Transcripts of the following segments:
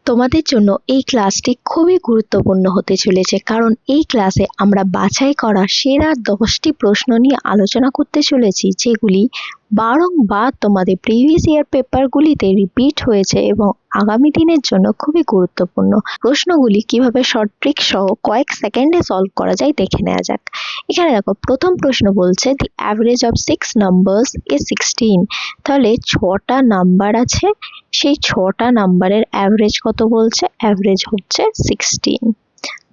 তোমাদের জন্য এই ক্লাসটি খুবই গুরুত্বপূর্ণ হতে চলেছে, কারণ এই ক্লাসে আমরা বাছাই করা সেরা 10টি প্রশ্ন নিয়ে আলোচনা করতে চলেছি, যেগুলি বারংবার তোমাদের প্রিভিয়াস ইয়ার পেপারগুলিতে রিপিট হয়েছে এবং আগামী দিনের জন্য খুবই গুরুত্বপূর্ণ। প্রশ্নগুলি কিভাবে শর্ট ট্রিক সহ কয়েক সেকেন্ডে সলভ করা যায় দেখে নেওয়া যাক। এখানে দেখো, প্রথম প্রশ্ন বলছে দি অ্যাভারেজ অফ 6 নাম্বারস ইজ 16। তাহলে 6টা নাম্বার আছে, সেই 6টা নাম্বারের অ্যাভারেজ কত বলছে? অ্যাভারেজ হচ্ছে 16।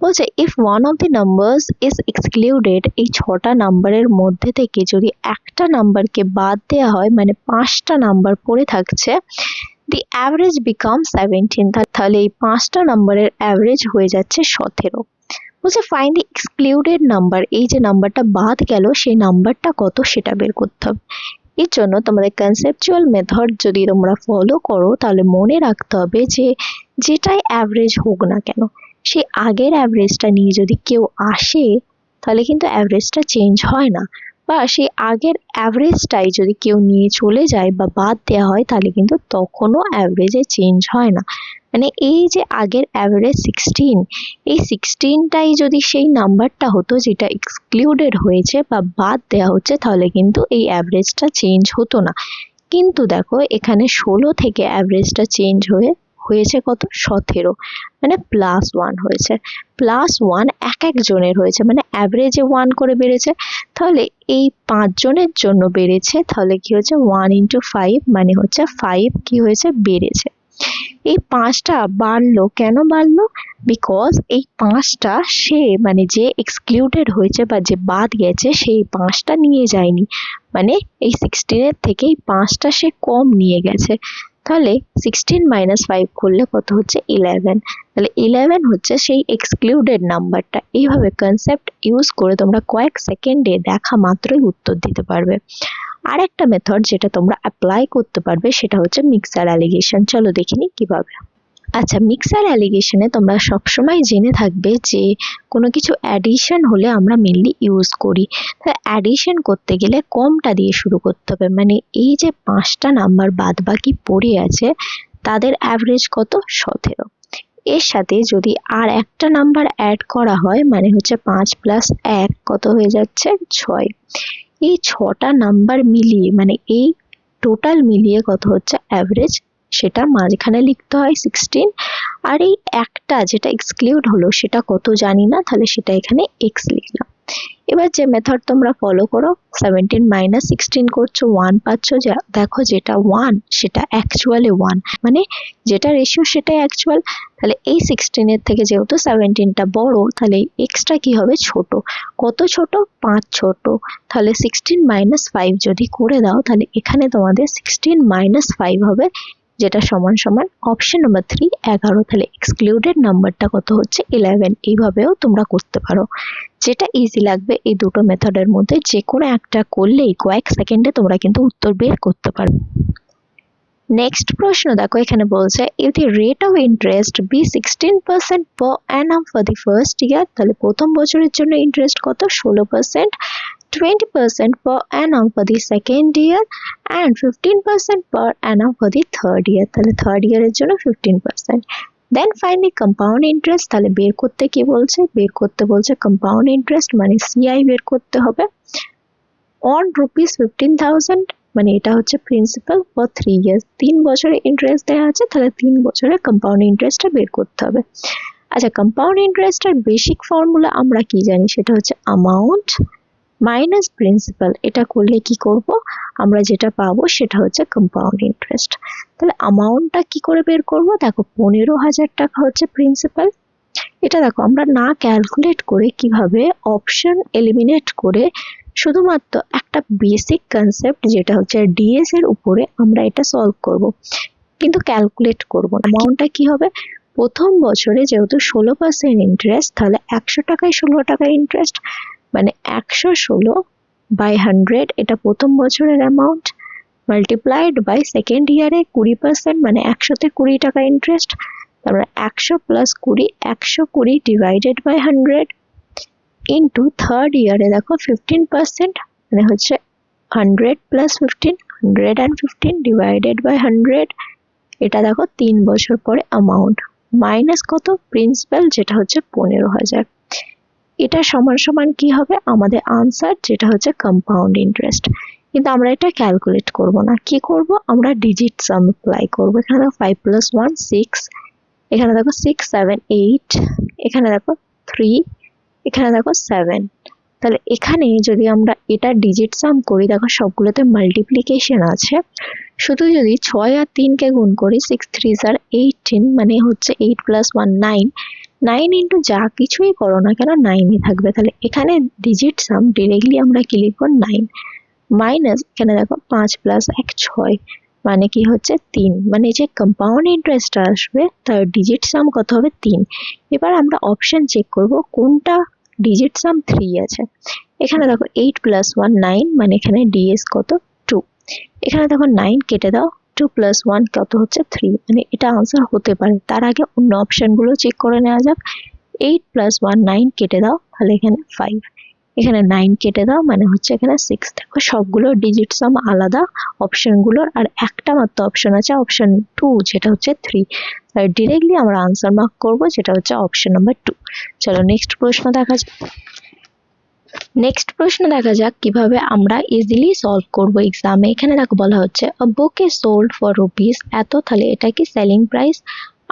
বলছে if one of the numbers is excluded, এই 6টা নাম্বারের মধ্যে থেকে যদি একটা নাম্বারকে বাদ দেওয়া হয়, মানে 5টা নাম্বার পড়ে থাকছে, দি অ্যাভারেজ বিকাম 17। তাহলে এই 5টা নাম্বারের অ্যাভারেজ হয়ে যাচ্ছে 17। বলছে ফাইন্ড দি এক্সক্লুডেড নাম্বার, এই যে নাম্বারটা বাদ গেল সেই নাম্বারটা কত সেটা বের করতে হবে। এর জন্য তোমাদের কনসেপচুয়াল মেথড যদি তোমরা ফলো করো, তাহলে মনে রাখতে হবে যে যেটাই অ্যাভারেজ হোক না কেন, সেই আগের অ্যাভারেজটা নিয়ে যদি কেউ আসে, তাহলে কিন্তু অ্যাভারেজটা চেঞ্জ হয় না, বা সেই আগের অ্যাভারেজটাই যদি কেউ নিয়ে চলে যায় বা বাদ দেওয়া হয়, তাহলে কিন্তু তখনও অ্যাভারেজে চেঞ্জ হয় না। মানে এই যে আগের অ্যাভারেজ 16, এই 16টাই যদি সেই নাম্বারটা হতো যেটা এক্সক্লুডেড হয়েছে বা বাদ দেওয়া হচ্ছে, তাহলে কিন্তু এই অ্যাভারেজটা চেঞ্জ হতো না। কিন্তু দেখো, এখানে 16 থেকে অ্যাভারেজটা চেঞ্জ হয়েছে কত? 17, মানে +1 হয়েছে। +1 এক একজনের হয়েছে, মানে অ্যাভারেজে 1 করে বেড়েছে। তাহলে এই 5 জনের জন্য বেড়েছে, তাহলে কি হচ্ছে 1 × 5, মানে হচ্ছে 5 কি হয়েছে? বেড়েছে। এই 5টা বাড়লো, কেন বাড়লো? বিকজ এই 5টা সে, মানে যে এক্সক্লুডেড হয়েছে বা যে বাদ গেছে, সেই 5টা নিয়ে যায়নি, মানে এই 16-এর থেকে এই 5টা সে কম নিয়ে গেছে। তাহলে 16 - 5 করলে কত হচ্ছে? 11। তাহলে 11 হচ্ছে সেই এক্সক্লুডেড নাম্বারটা। এইভাবে কনসেপ্ট ইউজ করে তোমরা কয়েক সেকেন্ডে দেখা মাত্রই উত্তর দিতে পারবে। আর একটা মেথড যেটা তোমরা অ্যাপ্লাই করতে পারবে, সেটা হচ্ছে মিক্সার অ্যালিগেশন। চলো দেখিনি কিভাবে। আচ্ছা, মিক্সার অ্যালিগেশনে তোমরা সবসময় জেনে থাকবে যে কোনো কিছু অ্যাডিশন হলে আমরা মেনলি ইউজ করি। তা অ্যাডিশন করতে গেলে কমটা দিয়ে শুরু করতে হবে, মানে এই যে 5টা নাম্বার বাদ বাকি পড়ে আছে, তাদের অ্যাভারেজ কত? 17। এর সাথে যদি আর একটা নাম্বার অ্যাড করা হয়, মানে হচ্ছে 5 + 1 কত হয়ে যাচ্ছে? 6। এই 6টা নাম্বার মিলিয়ে, মানে এই টোটাল মিলিয়ে কত হচ্ছে অ্যাভারেজ, সেটা মাঝখানে লিখতে হয় 16। আর এই একটা যেটা এক্সক্লুড হলো সেটা কত জানি না, তাহলে সেটা এখানে x লিখলাম। এবার যে মেথড তোমরা ফলো করো, 17 - 16 করছো, 1 পাচ্ছ। দেখো, যেটা 1 সেটা অ্যাকচুয়ালি 1, মানে যেটা রেশিও সেটাই অ্যাকচুয়াল। তাহলে এই 16-এর থেকে যেহেতু 17টা বড়, তাহলে এক্সটা কি হবে? ছোট। কত ছোট? 5 ছোট। তাহলে 16 - 5 যদি করে দাও, তাহলে এখানে তোমাদের 16 - 5 হবে, যেটা সমান সমান অপশন নাম্বার 3 11। তাহলে এক্সক্লুডেড নাম্বারটা কত হচ্ছে? 11। এইভাবেও তোমরা করতে পারো, যেটা ইজি লাগবে। এই দুটো মেথডের মধ্যে যে কোনো একটা করলেই কয়েক সেকেন্ডে তোমরা কিন্তু উত্তর বের করতে পারবে। নেক্সট প্রশ্ন দেখো, এখানে বলছে if the rate of interest be 16% per annum for the first year, তাহলে প্রথম বছরের জন্য ইন্টারেস্ট কত? 16%, 20% per annum for the second year and 15% per annum for the third year। তাহলে থার্ড ইয়ারের জন্য 15%। Then find the compound interest, তাহলে বের করতে কি বলছে? বের করতে বলছে কম্পাউন্ড ইন্টারেস্ট, মানে সিআই বের করতে হবে। অন ₹15,000, মানে এটা হচ্ছে প্রিন্সিপাল, ফর 3 years, 3 বছরে ইন্টারেস্ট দেওয়া আছে, তাহলে 3 বছরে কম্পাউন্ড ইন্টারেস্টটা বের করতে হবে। আচ্ছা, কম্পাউন্ড ইন্টারেস্টের বেসিক ফর্মুলা আমরা কি জানি? সেটা হচ্ছে অ্যামাউন্ট মাইনাস প্রিন্সিপাল। এটা করলে কি করব? আমরা যেটা পাবো সেটা হচ্ছে কম্পাউন্ড ইন্টারেস্ট। তাহলে অ্যামাউন্টটা কি করে বের করব? দেখো, 15,000 টাকা হচ্ছে প্রিন্সিপাল। এটা দেখো, আমরা না ক্যালকুলেট করে কিভাবে অপশন এলিমিনেট করে শুধুমাত্র একটা বেসিক কনসেপ্ট যেটা হচ্ছে ডিএস এর উপরে আমরা এটা সলভ করব, কিন্তু ক্যালকুলেট করব না। অ্যামাউন্টটা কি হবে? প্রথম বছরে যেহেতু 16% ইন্টারেস্ট, তাহলে 100 টাকায় 16 টাকা ইন্টারেস্ট, মানে 116/100, এটা প্রথম বছরের অ্যামাউন্ট, মাল্টিপ্লাইড বাই সেকেন্ড ইয়ারে 20%, মানে 100-তে 20 টাকা ইন্টারেস্ট। তারপরে 100 + 20, 120 ডিভাইডেড বাই 100 ইন্টু থার্ড ইয়ারে দেখো 15%, মানে হচ্ছে 100 + 15, 115 ডিভাইডেড বাই 100। এটা দেখো 3 বছর পরে অ্যামাউন্ট। মাইনাস কত, প্রিন্সিপাল যেটা হচ্ছে 15,000। এটা সমান সমান কি হবে, আমাদের আনসার যেটা হচ্ছে কম্পাউন্ড ইন্টারেস্ট। কিন্তু আমরা এটা ক্যালকুলেট করব না, কি করব, আমরা ডিজিট সাম অ্যাপ্লাই করব। এখানে 5 + 1 6, এখানে দেখো 6 7 8, এখানে দেখো 3, এখানে দেখো 7। তাহলে এখানে যদি আমরা এটা ডিজিট সাম করি, দেখো সবগুলোতে মাল্টিপ্লিকেশন আছে, শুধু যদি 6 আর 3 কে গুণ করি, 6 3 আর 18, মানে হচ্ছে 8 + 1 9, 9 ইন্টু যা কিছুই করো না কেন 9ই থাকবে। তাহলে এখানে ডিজিট সাম ডিরেক্টলি আমরা কি লিখবো, 9 মাইনাস এখানে দেখো 5 + 1 6, মানে কি হচ্ছে 3, মানে যে কম্পাউন্ড ইন্টারেস্ট আসবে তার ডিজিট সাম কত হবে, 3। এবার আমরা অপশন চেক করব কোনটা ডিজিট সাম 3 আছে। এখানে দেখো 8 + 1 9, মানে এখানে ডিএস কত 2। এখানে দেখো 9 কেটে দাও, 2 + 1 কত হচ্ছে 3, মানে এটা আনসার হতে পারে। তার আগে অন্য অপশনগুলো চেক করে নেওয়া যাক। 8 + 1 9 কেটে দাও, তাহলে এখানে 5, এখানে 9 কেটে দাও, মানে হচ্ছে এখানে 6। দেখো সবগুলো ডিজিট সাম আলাদা অপশনগুলোর, আর একটা মাত্র অপশন আছে অপশন 2, যেটা হচ্ছে 3। তাই ডিরেক্টলি আমরা আনসার মার্ক করব, যেটা হচ্ছে অপশন নাম্বার 2। চলো নেক্সট প্রশ্ন দেখা যাক। নেক্সট প্রশ্ন দেখা যাক কিভাবে আমরা ইজিলি সলভ করব এক্সামে। এখানে দেখো বলা হচ্ছে a book is sold for rupees এত, তাহলে এটা কি selling price,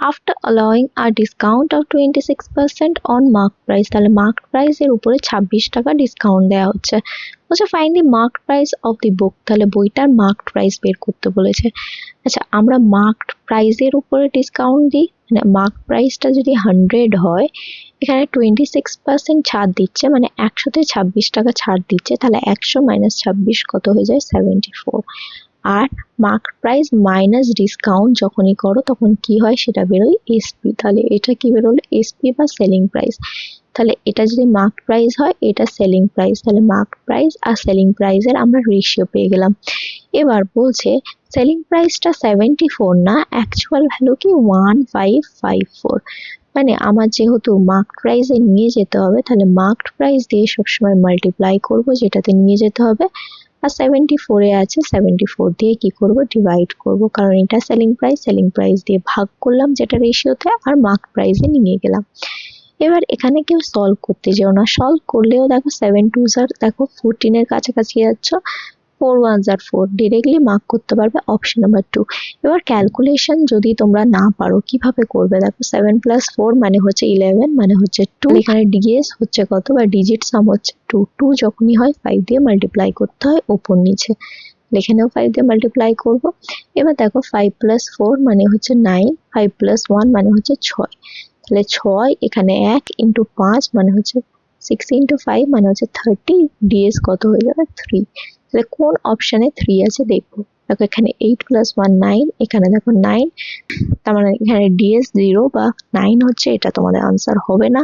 after allowing a discount of 26% on mark price. তাহলে মার্ক প্রাইস এর উপরে 26 টাকা ডিসকাউন্ট দেওয়া হচ্ছে। বলছে find the mark price of the book, তাহলে বইটার মার্ক প্রাইস বের করতে বলেছে। আচ্ছা, আমরা মার্ক প্রাইসের উপরে ডিসকাউন্ট দিই, মানে মার্ক প্রাইসটা যদি 100 হয়, এখানে 26% ছাড় দিচ্ছে, মানে 100-তে 26 টাকা ছাড় দিচ্ছে, তাহলে 100 - 26 কত হয়ে যায়, 74। আর মার্ক প্রাইস মাইনাস ডিসকাউন্ট যখনই করো তখন কি হয় সেটা বেরোয় এসপি। তাহলে এটা কি বেরোলো, এসপি বা সেলিং প্রাইস। তাহলে এটা যদি মার্ক প্রাইস হয়, এটা সেলিং প্রাইস, তাহলে মার্ক প্রাইস আর সেলিং প্রাইসের আমরা রেশিও পেয়ে গেলাম। এবার বলছে সেলিং প্রাইসটা 74 না, অ্যাকচুয়াল ভ্যালু কি 1554, মানে আমার যেহেতু মার্ক প্রাইসে নিয়ে যেতে হবে, তাহলে মার্ক প্রাইস দিয়ে সবসময় মাল্টিপ্লাই করব, যেটাতে নিয়ে যেতে হবে, আর 74-এ আছে 74 দিয়ে কি করব, ডিভাইড করব, কারণ এটা সেলিং প্রাইস দিয়ে ভাগ করলাম যেটা রেশিওতে, আর মার্ক প্রাইসে নিয়ে গেলাম। এবার এখানে কেউ সলভ করতে যেও না, সলভ করলেও দেখো 7 2s আর দেখো 14 এর কাছাকাছি যাচ্ছ, 4 1s আর 4, ডিরেক্টলি মার্ক করতে পারবে অপশন নাম্বার 2। এবার ক্যালকুলেশন যদি তোমরা না পারো কিভাবে করবে, দেখো 7 + 4 মানে হচ্ছে 11, মানে হচ্ছে 2, এখানে ডিএস হচ্ছে কত বা ডিজিট সাম হচ্ছে 2, 2 যখনই হয় 5 দিয়ে মাল্টিপ্লাই করতে হয় উপর নিচে, এখানেও 5 দিয়ে মাল্টিপ্লাই করব। এবার দেখো 5 + 4 মানে হচ্ছে 9, 5 + 1 মানে হচ্ছে 6, তাহলে 6, এখানে 1 × 5 মানে হচ্ছে 6 × 5 মানে হচ্ছে 30, ডিএস কত হয়ে যাবে 3। তাহলে কোন অপশনে 3 আছে দেখবো। দেখো এখানে 8 + 1 9, এখানে দেখো 9, তার মানে এখানে ডিএস 0 বা 9 হচ্ছে, এটা তোমাদের আনসার হবে না।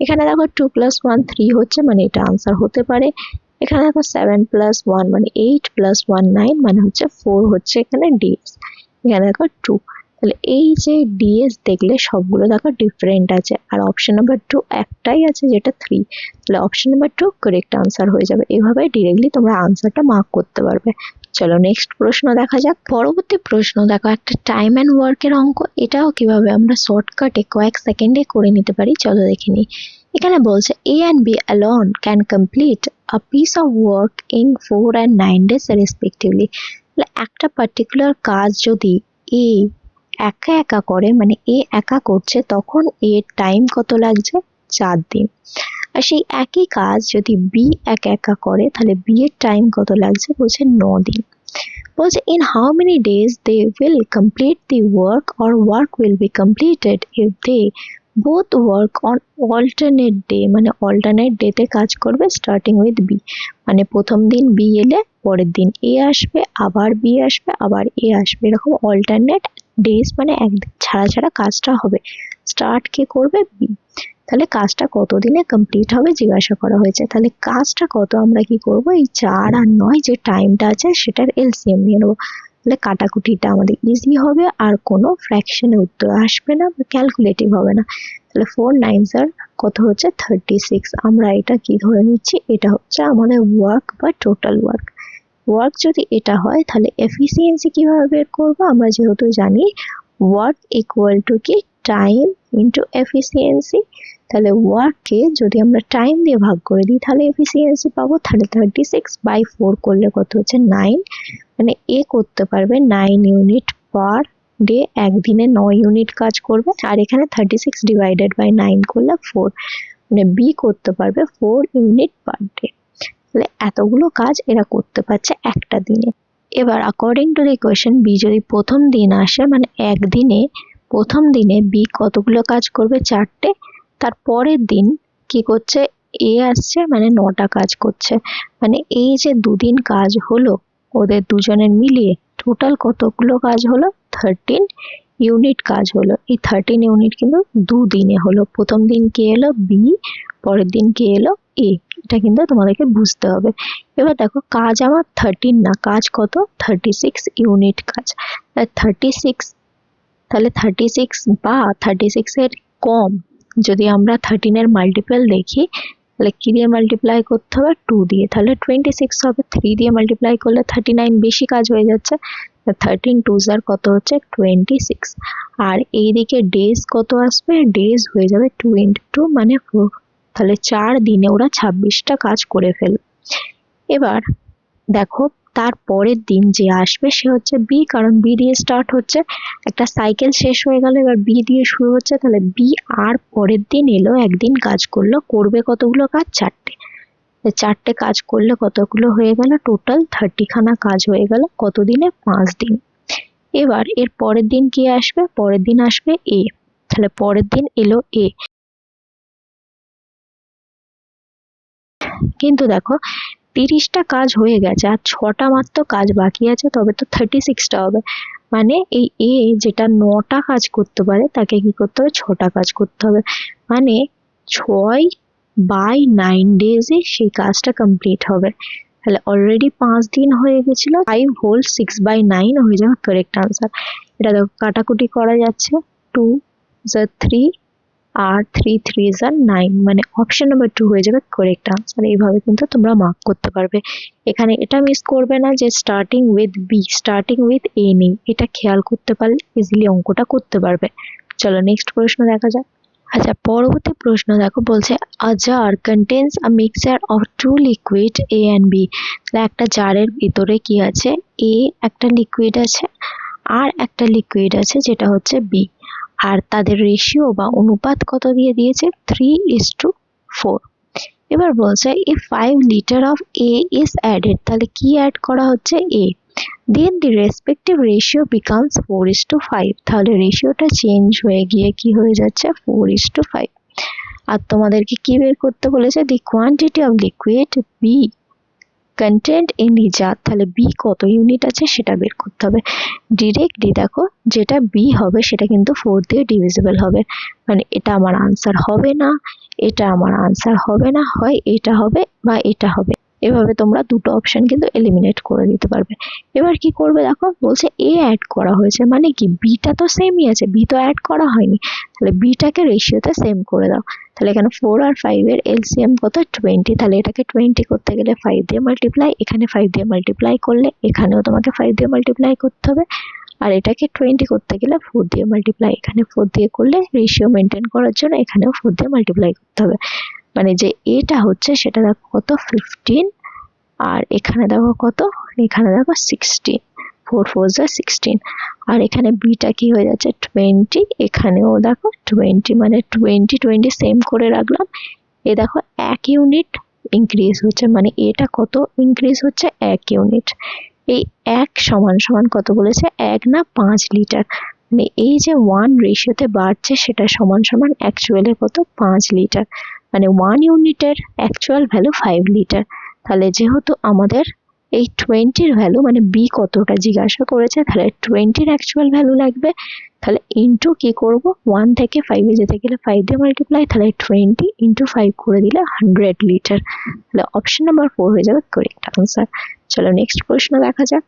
এখানে দেখো 2 + 1 3 হচ্ছে, মানে এটা আনসার হতে পারে। এখানে দেখো 7 + 1 মানে 8 + 1 9, মানে হচ্ছে 4 হচ্ছে এখানে ডিএস। এখানে দেখো 2, তাহলে এই যে ডিএস দেখলে সবগুলো দেখো ডিফারেন্ট আছে, আর অপশন নাম্বার 2 একটাই আছে যেটা 3, তাহলে অপশন নাম্বার 2 কারেক্ট আনসার হয়ে যাবে। এভাবে ডিরেক্টলি তোমরা আনসারটা মার্ক করতে পারবে। চলো নেক্সট প্রশ্ন দেখা যাক। পরবর্তী প্রশ্ন দেখো একটা টাইম অ্যান্ড ওয়ার্কের অঙ্ক, এটাও কিভাবে আমরা শর্টকাটে কয়েক সেকেন্ডে করে নিতে পারি চলো দেখে নিই। এখানে বলছে A and B alone can complete a piece of work in 4 and 9 days respectively। একটা পার্টিকুলার কাজ যদি A একা একা করে, মানে A একা করছে, তখন এর টাইম কত লাগছে, 4 দিন। আর সেই একই কাজ যদি B একা একা করে, তাহলে B এর টাইম কত লাগছে, বলছে 9 দিন। বলছে in how many days they will complete the work or work will be completed if they both work on alternate day, মানে alternate day তে কাজ করবে starting with B, মানে প্রথম দিন B এলে পরের দিন A আসবে, আবার B আসবে, আবার A আসবে, এরকম alternate days, মানে একদিন ছাড়া ছাড়া কাজটা হবে। স্টার্ট কে করবে, B। তাহলে কাজটা কতদিনে কমপ্লিট হবে জিজ্ঞাসা করা হয়েছে। তাহলে কাজটা কত, আমরা কি করব, এই 4 আর 9 যে টাইমটা আছে সেটার এলসিএম নিয়ে নেবো, তাহলে কাটাকুটিটা আমাদের ইজি হবে, আর কোনো ফ্র্যাকশনে উত্তর আসবে না বা ক্যালকুলেটিভ হবে না। তাহলে 4 9s আর কত হচ্ছে 36, আমরা এটা কি ধরে নিচ্ছি, এটা হচ্ছে আমাদের ওয়ার্ক বা টোটাল ওয়ার্ক। ওয়ার্ক যদি এটা হয়, তাহলে এফিসিয়েন্সি কিভাবে বের করবো, আমরা যেহেতু জানি ওয়ার্ক ইকুয়াল টু কি টাইম ইন্টু এফিসিয়েন্সি, তাহলে ওয়ার্ককে যদি আমরা টাইম দিয়ে ভাগ করে দিই তাহলে এফিসিয়েন্সি পাবো। তাহলে 36/4 করলে কত হচ্ছে 9, মানে এ করতে পারবে 9 ইউনিট পার ডে, একদিনে 9 ইউনিট কাজ করবে। আর এখানে 36/9 করলে 4, মানে বি করতে পারবে 4 ইউনিট পার ডে। তাহলে এতগুলো কাজ এরা করতে পারছে একটা দিনে। এবার according to the question, B যদি প্রথম দিন আসে, মানে একদিনে প্রথম দিনে বি কতগুলো কাজ করবে? 4টে। তার পরের দিন কি করছে? এ আসছে, মানে 9টা কাজ করছে। মানে এই যে দুদিন কাজ হলো ওদের দুজনের মিলিয়ে, টোটাল কতগুলো কাজ হলো? 13 ইউনিট কাজ হলো। এই 13 ইউনিট কিন্তু দুদিনে হলো। প্রথম দিন কে এলো? বি, পরের দিন কে এলো? এ। এটা কিন্তু তোমাদেরকে বুঝতে হবে। এবার দেখো কাজ আমার 13 না, কাজ কত? 36 ইউনিট কাজ। 36, তাহলে 36 বা 36 এর কম যদি আমরা 13 এর মাল্টিপল দেখি, তাহলে কি দিয়ে মাল্টিপ্লাই করতে হবে? 2 দিয়ে। তাহলে 26 হবে। 3 দিয়ে মাল্টিপ্লাই করলে 39, বেশি কাজ হয়ে যাচ্ছে। 13 2s কত হচ্ছে? 26। আর এইদিকে ডেজ কত আসবে? ডেজ হয়ে যাবে 2 × 2 মানে 4। তাহলে 4 দিনে ওরা 26টা কাজ করে ফেলবে। এবার দেখো তার পরের দিন যে আসবে সে হচ্ছে বি, কারণ বি দিয়ে স্টার্ট হচ্ছে। একটা সাইকেল শেষ হয়ে গেল, এবার বি দিয়ে শুরু হচ্ছে। তাহলে বি আর পরের দিন এলো, একদিন কাজ করলো, করবে কতগুলো কাজ? 4টে। 4টে কাজ করলে কতগুলো হয়ে গেল? টোটাল 30 খানা কাজ হয়ে গেল। কত দিনে? 5 দিন। এবার এর পরের দিন কি আসবে? পরের দিন আসবে এ। তাহলে পরের দিন এলো এ, কিন্তু দেখো 30টা কাজ হয়ে গেছে আর 6টা মাত্র কাজ বাকি আছে, তবে তো 36টা হবে। মানে এই এ যেটা 9টা কাজ করতে পারে তাকে কি করতে হবে? 6টা কাজ করতে হবে। মানে 6/9 ডেজে সেই কাজটা কমপ্লিট হবে। তাহলে অলরেডি 5 দিন হয়ে গেছিল, 5 হোল 6/9 হয়ে যাবে কারেক্ট আনসার। এটা দেখো কাটাকুটি করা যাচ্ছে, 2 3 আর 3 3 9, মানে অপশন নাম্বার 2 হয়ে যাবে কারেক্ট আনসার। এইভাবে কিন্তু তোমরা মার্ক করতে পারবে। এখানে এটা মিস করবে না যে starting with B, starting with A নেই, এটা খেয়াল করতে পারলে ইজিলি অঙ্কটা করতে পারবে। চলো নেক্সট প্রশ্ন দেখা যাক। আচ্ছা, পরবর্তী প্রশ্ন দেখো, বলছে a jar contains a mixture of two liquid A and B. তাহলে একটা জারের ভিতরে কি আছে? এ একটা লিকুইড আছে আর একটা লিকুইড আছে যেটা হচ্ছে বি, আর তাদের রেশিও বা অনুপাত কত দিয়ে দিয়েছে? 3:4। এবার বলছে if 5 liter of A is added, তাহলে কি অ্যাড করা হচ্ছে? A, then the respective ratio becomes 4:5। তাহলে রেশিওটা চেঞ্জ হয়ে গিয়ে কি হয়ে যাচ্ছে? 4:5। আর তোমাদেরকে কি বের করতে বলেছে? the quantity of liquid B content in the jar. তাহলে বি কত ইউনিট আছে সেটা বের করতে হবে। ডিরেক্টলি দেখো যেটা বি হবে সেটা কিন্তু 4 দিয়ে ডিভিজিবল হবে, মানে এটা আমার আনসার হবে না, এটা আমার আনসার হবে না, হয় এটা হবে বা এটা হবে। এভাবে তোমরা দুটো অপশন কিন্তু এলিমিনেট করে দিতে পারবে। এবার কি করবে? দেখো বলছে এ অ্যাড করা হয়েছে, মানে কি বিটা তো সেমই আছে, বি তো অ্যাড করা হয়নি। তাহলে বিটাকে রেশিওতে সেম করে দাও। তাহলে এখানে 4 আর 5 এর এলসিএম কত? 20। তাহলে এটাকে 20 করতে গেলে 5 দিয়ে মাল্টিপ্লাই, এখানে 5 দিয়ে মাল্টিপ্লাই করলে এখানেও তোমাকে 5 দিয়ে মাল্টিপ্লাই করতে হবে। আর এটাকে 20 করতে গেলে 4 দিয়ে মাল্টিপ্লাই, এখানে 4 দিয়ে করলে রেশিও মেনটেন করার জন্য এখানেও 4 দিয়ে মাল্টিপ্লাই করতে হবে। মানে যে এটা হচ্ছে সেটা দেখো কত? 15। আর এখানে দেখো কত? এখানে দেখো 16। 4 4 16। আর এখানে বিটা কি হয়ে যাচ্ছে? 20। এখানেও দেখো 20, মানে 20 20 সেম করে রাখলাম। এ দেখো 1 ইউনিট ইনক্রিজ হচ্ছে, মানে এটা কত ইনক্রিজ হচ্ছে? 1 ইউনিট। এই 1 সমান সমান কত বলেছে? 1 না 5 লিটার। মানে এই যে 1 রেশিওতে বাড়ছে সেটা সমান সমান অ্যাকচুয়ালি কত? 5 লিটার। মানে 1 ইউনিটের অ্যাকচুয়াল ভ্যালু 5 লিটার। তাহলে যেহেতু আমাদের এই 20-র ভ্যালু, মানে বি কতটা জিজ্ঞাসা করেছে, তাহলে 20-র অ্যাকচুয়াল ভ্যালু লাগবে। তাহলে ইন্টু কি করব? 1 থেকে 5 এ যেতে গেলে 5 দিয়ে মাল্টিপ্লাই, তাহলে 20 ইন্টু 5 করে দিলে 100 লিটার। তাহলে অপশন নাম্বার 4 হয়ে যাবে কারেক্ট আনসার। চলো নেক্সট প্রশ্ন দেখা যাক।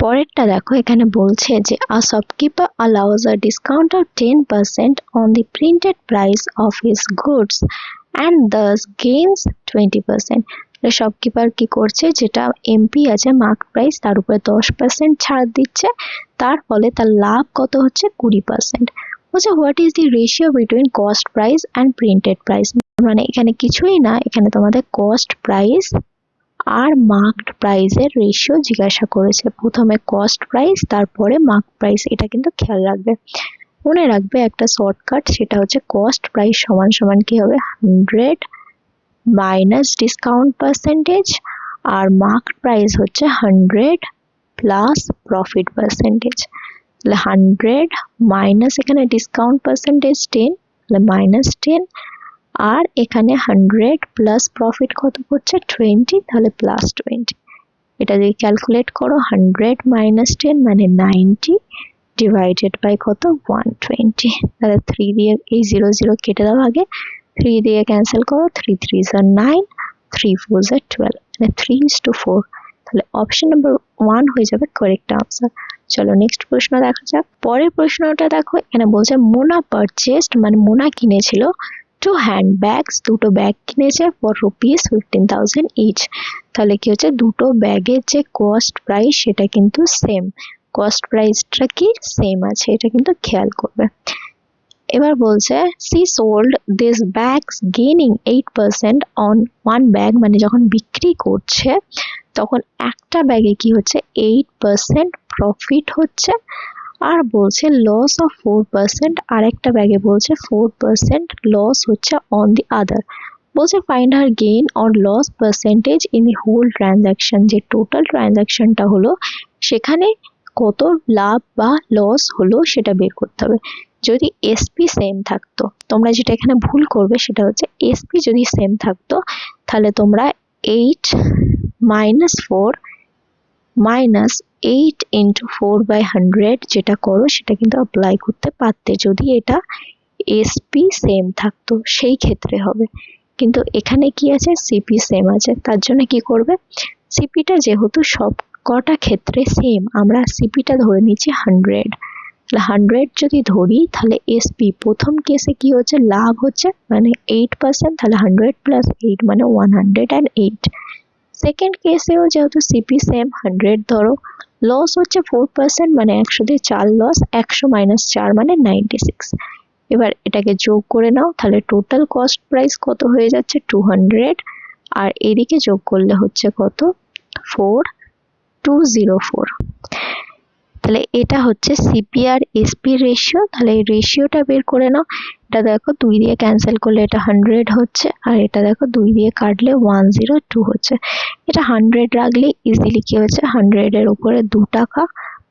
পরেরটা দেখো, এখানে বলছে যে a shopkeeper allows a discount of 10% on the printed price of his goods and thus gains 20%. Shopkeeper কি করছে, যেটা এমপি আছে মার্ক প্রাইস তার উপরে 10% ছাড় দিচ্ছে, তার ফলে তার লাভ কত হচ্ছে 20%। বলছে what is the ratio between cost price and printed price, মানে এখানে কিছুই না, এখানে তোমাদের কস্ট প্রাইস আর মার্কড প্রাইসের রেশিও জিজ্ঞাসা করেছে। প্রথমে কস্ট প্রাইস তারপরে মার্ক প্রাইস, এটা কিন্তু খেয়াল রাখবে। মনে রাখবে একটা শর্টকাট, সেটা হচ্ছে কস্ট প্রাইস সমান সমান কি হবে 100 মাইনাস ডিসকাউন্ট পার্সেন্টেজ, আর মার্কড প্রাইস হচ্ছে 100 প্লাস প্রফিট পার্সেন্টেজ। তাহলে 100 মাইনাস এখানে ডিসকাউন্ট পার্সেন্টেজ 10, তাহলে -10, আর এখানে 100 প্লাস প্রফিট কত করছে 20, তাহলে +20। এটা যদি ক্যালকুলেট করো 100 মাইনাস 10 মানে 90 ডিভাইডেড বাই কত 120। তাহলে 3 দিয়ে এই 0 0 কেটে দাও, আগে 3 দিয়ে ক্যান্সেল করো, 3 3 are 9, 3 4 are 12, মানে 3:4। তাহলে অপশন নাম্বার 1 হয়ে যাবে কারেক্ট আনসার। চলো নেক্সট প্রশ্ন দেখা যাক। পরের প্রশ্নটা দেখো, এখানে বলছে মোনা পারচেসড, মানে মোনা কিনেছিল 2 হ্যান্ড ব্যাগস, দুটো ব্যাগ কিনেছে ফর ₹15,000 ইচ। তাহলে কি হচ্ছে, দুটো ব্যাগের যে কস্ট প্রাইস সেটা কিন্তু সেম, কস্ট প্রাইসটা কি সেম আছে, এটা কিন্তু খেয়াল করবে। এবার বলছে C sold this bags gaining 8% on one bag, মানে যখন বিক্রি করছে তখন একটা ব্যাগে কি হচ্ছে 8% প্রফিট হচ্ছে, আর বলছে লস অফ 4%, আর একটা ব্যাগে বলছে 4% লস হচ্ছে অন দি আদার। বলছে find her gain or loss percentage in the whole transaction, যে টোটাল ট্রানজাকশনটা হলো সেখানে কত লাভ বা লস হলো সেটা বের করতে হবে। যদি এসপি সেম থাকতো, তোমরা যেটা এখানে ভুল করবে সেটা হচ্ছে এসপি যদি সেম থাকতো তাহলে তোমরা 8 মাইনাস 4 মাইনাস 8 ইন্টু 4/100 যেটা করো সেটা কিন্তু অ্যাপ্লাই করতে পারতে, যদি এটা এসপি সেম থাকতো সেই ক্ষেত্রে হবে। কিন্তু এখানে কি আছে, সিপি সেম আছে, তার জন্য কি করবে, সিপিটা যেহেতু সব কটা ক্ষেত্রে সেম, আমরা সিপিটা ধরে নিচ্ছি 100। 100 যদি ধরি তাহলে এসপি প্রথম কেসে কি হচ্ছে, লাভ হচ্ছে মানে 8%, তাহলে 100 প্লাস 8 মানে 108। সেকেন্ড কেসেও যেহেতু সিপি সেম 100 ধরো, লস হচ্ছে 4%, মানে 100 দিয়ে 4 লস, 100 মাইনাস 4 মানে 96। এবার এটাকে যোগ করে নাও, তাহলে টোটাল কস্ট প্রাইস কত হয়ে যাচ্ছে 200, আর এদিকে যোগ করলে হচ্ছে কত 4204। তাহলে এটা হচ্ছে সিপি আর এসপি রেশিও। তাহলে এই রেশিওটা বের করে নাও। এটা দেখো 2 দিয়ে ক্যান্সেল করলে এটা 100 হচ্ছে, আর এটা দেখো 2 দিয়ে কাটলে 102 হচ্ছে। এটা 100 রাখলে ইজিলি কি হচ্ছে, 100 এর উপরে 2 টাকা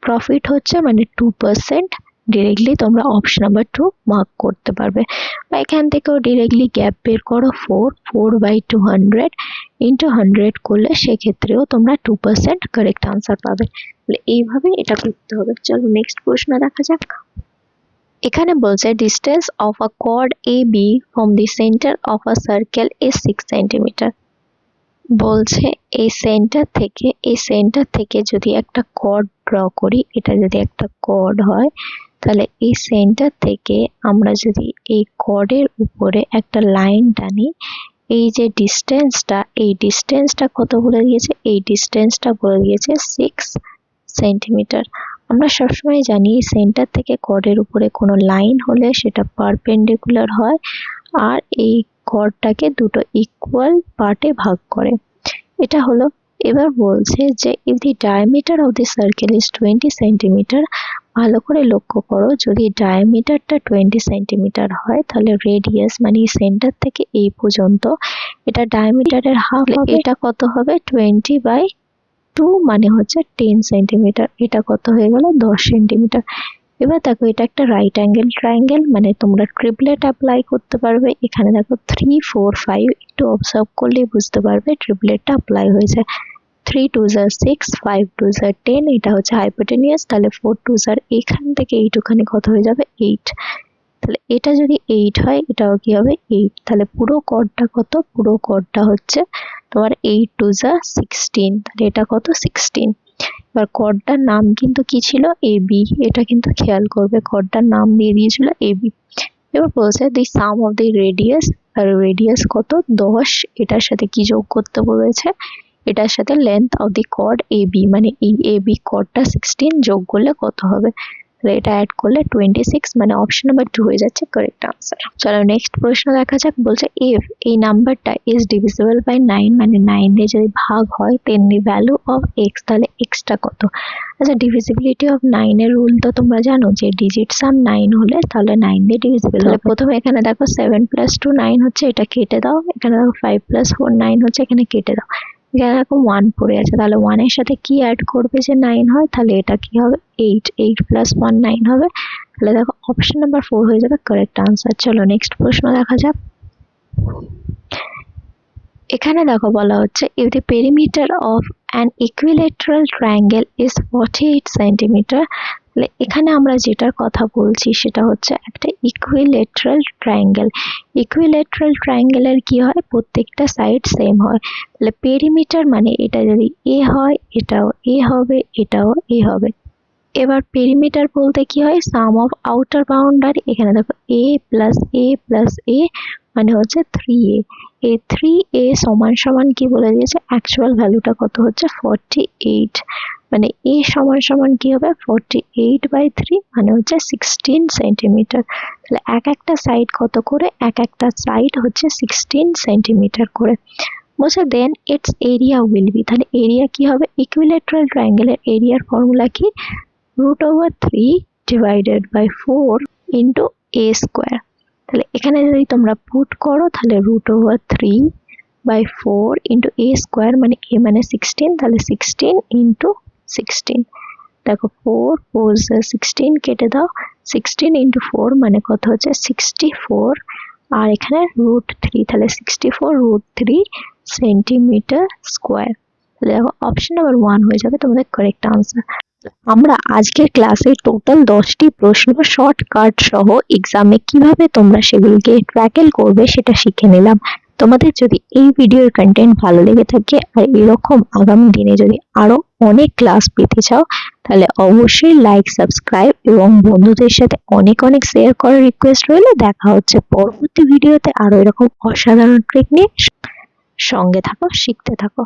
প্রফিট হচ্ছে, মানে 2%। ডিরেক্টলি তোমরা অপশন নাম্বার 2 মার্ক করতে পারবে, বা এখান থেকেও ডিরেক্টলি গ্যাপ বের করো 4/200 ইন্টু 100 করলে সেক্ষেত্রেও তোমরা 2% কারেক্ট আনসার পাবে। এইভাবে এটা করতে হবে। চলো নেক্সট প্রশ্ন দেখা যাক। এখানে বলছে distance of a chord A B from the centre of a circle is 6 centimetre. বলছে এই সেন্টার থেকে যদি একটা কর্ড ড্র করি, এটা যদি একটা কর্ড হয়, তাহলে এই সেন্টার থেকে আমরা যদি এই কর্ডের উপরে একটা লাইন টানি, এই যে ডিস্টেন্সটা, এই ডিস্টেন্সটা কত বলে দিয়েছে, এই ডিস্টেন্সটা বলে দিয়েছে 6 সেন্টিমিটার। আমরা সবসময় জানি সেন্টার থেকে কর্ডের উপরে কোনো লাইন হলে সেটা পারপেন্ডিকুলার হয়, আর এই কর্ডটাকে দুটো ইকুয়াল পার্টে ভাগ করে, এটা হলো। এবার বলছে যে if the diameter of the circle is 20 centimetre, ভালো করে লক্ষ্য করো, যদি ডায়ামিটারটা 20 সেন্টিমিটার হয় তাহলে রেডিয়াস মানে সেন্টার থেকে এই পর্যন্ত এটা ডায়ামিটারের হাফ, এটা কত হবে 20/2 মানে হচ্ছে 10 সেন্টিমিটার। এটা কত হয়ে গেল 10 সেন্টিমিটার। এবার দেখো এটা একটা রাইট অ্যাঙ্গেল ট্রায়াঙ্গেল, মানে তোমরা ট্রিপলেট অ্যাপ্লাই করতে পারবে। এখানে দেখো 3 4 5 একটু অবজার্ভ করলেই বুঝতে পারবে ট্রিপলেটটা অ্যাপ্লাই হয়েছে। 3 2s are 6, 5 2s are 10, এটা হচ্ছে হাইপোটেনিয়াস, তাহলে 4 2s are এখান থেকে এইটুখানি কত হয়ে যাবে 8। তাহলে এটা যদি 8 হয়, এটাও কি হবে 8। তাহলে পুরো কর্ডটা কত, পুরো কর্ডটা হচ্ছে তোমার 8 2s are 16, তাহলে এটা কত 16। এবার কর্ডটার নাম কিন্তু কি ছিল, এবি, এটা কিন্তু খেয়াল করবে, কর্ডটার নাম দিয়ে দিয়েছিল এবি। এবার বলছে the sum of the radius আর রেডিয়াস কত 10, এটার সাথে কি যোগ করতে বলেছে, এটার সাথে length of the chord AB, মানে এই AB কর্ডটা 16 যোগ করলে কত হবে, তাহলে এটা অ্যাড করলে 26, মানে অপশন নাম্বার 2 হয়ে যাচ্ছে কারেক্ট আনসার। চলো নেক্সট প্রশ্ন দেখা যাক। বলছে ইফ এই নাম্বারটা ইজ ডিভিজিবল বাই 9, মানে 9 দিয়ে যদি ভাগ হয় দেন দি ভ্যালু অফ x, তাহলে xটা কত। আচ্ছা, ডিভিজিবিলিটি অফ 9 এর রুল তো তোমরা জানো যে ডিজিট সাম 9 হলে তাহলে 9 দিয়ে ডিভিজিবল হবে। প্রথমে এখানে দেখো 7 + 2 9 হচ্ছে, এটা কেটে দাও। এখানে দেখো 5 + 4 9 হচ্ছে, এখানে কেটে দাও। এখানে দেখো 1 পড়ে আছে, তাহলে 1 এর সাথে কি অ্যাড করবে যে 9 হয়, তাহলে এটা কি হবে 8, 8 + 1 9 হবে। তাহলে দেখো অপশন নাম্বার 4 হয়ে যাবে কারেক্ট আনসার। চলো নেক্সট প্রশ্ন দেখা যাক। এখানে দেখো বলা হচ্ছে if the perimeter of an equilateral triangle is 48 centimetre, তাহলে এখানে আমরা যেটার কথা বলছি সেটা হচ্ছে একটা ইকুইলেটারাল ট্রায়াঙ্গেল। ইকুইলেটারাল ট্রায়াঙ্গেলের কি হয়, প্রত্যেকটা সাইড সেম হয়। তাহলে পেরিমিটার মানে এটা যদি এ হয়, এটাও এ হবে, এটাও এ হবে। এবার পেরিমিটার বলতে কি হয়, সাম অফ আউটার বাউন্ডারি। এখানে দেখো a + a মানে হচ্ছে 3a। এই 3a সমান সমান কি বলে দিয়েছে, অ্যাকচুয়াল ভ্যালুটা কত হচ্ছে 48, মানে a সমান সমান কি হবে 48/3, মানে হচ্ছে 16 সেন্টিমিটার। তাহলে এক একটা সাইড কত করে, এক একটা সাইড হচ্ছে 16 সেন্টিমিটার করে। বলছে দেন ইটস এরিয়া উইল বি, তাহলে এরিয়া কি হবে, ইকুইলেটারাল ট্রায়াঙ্গেলের এরিয়ার ফর্মুলা কি, √3 / 4 ইন্টু a স্কোয়ার। তাহলে এখানে যদি তোমরা পুট করো তাহলে √3/4 ইন্টু a স্কোয়ার, মানে a মানে 16, তাহলে 16 ইন্টু 16। দেখো 4 4 16 কেটে দাও, 16 ইন্টু 4 মানে কত হচ্ছে 64, আর এখানে √3, তাহলে 64√3 সেন্টিমিটার স্কোয়ার। তাহলে দেখো অপশন নাম্বার 1 হয়ে যাবে তোমাদের কারেক্ট আনসার। আমরা আজকের ক্লাসে টোটাল 10টি প্রশ্ন শর্টকাট সহ এক্সামে কিভাবে তোমরা সেগুলোকে ট্যাকেল করবে সেটা শিখে নিলাম। তোমাদের যদি এই ভিডিওর কন্টেন্ট ভালো লেগে থাকে আর এরকম আগামী দিনে যদি আরো অনেক ক্লাস পেতে চাও, তাহলে অবশ্যই লাইক, সাবস্ক্রাইব এবং বন্ধুদের সাথে অনেক অনেক শেয়ার করার রিকোয়েস্ট রইল। দেখা হচ্ছে পরবর্তী ভিডিওতে আরো এরকম অসাধারণ টেকনিক। সঙ্গে থাকো, শিখতে থাকো।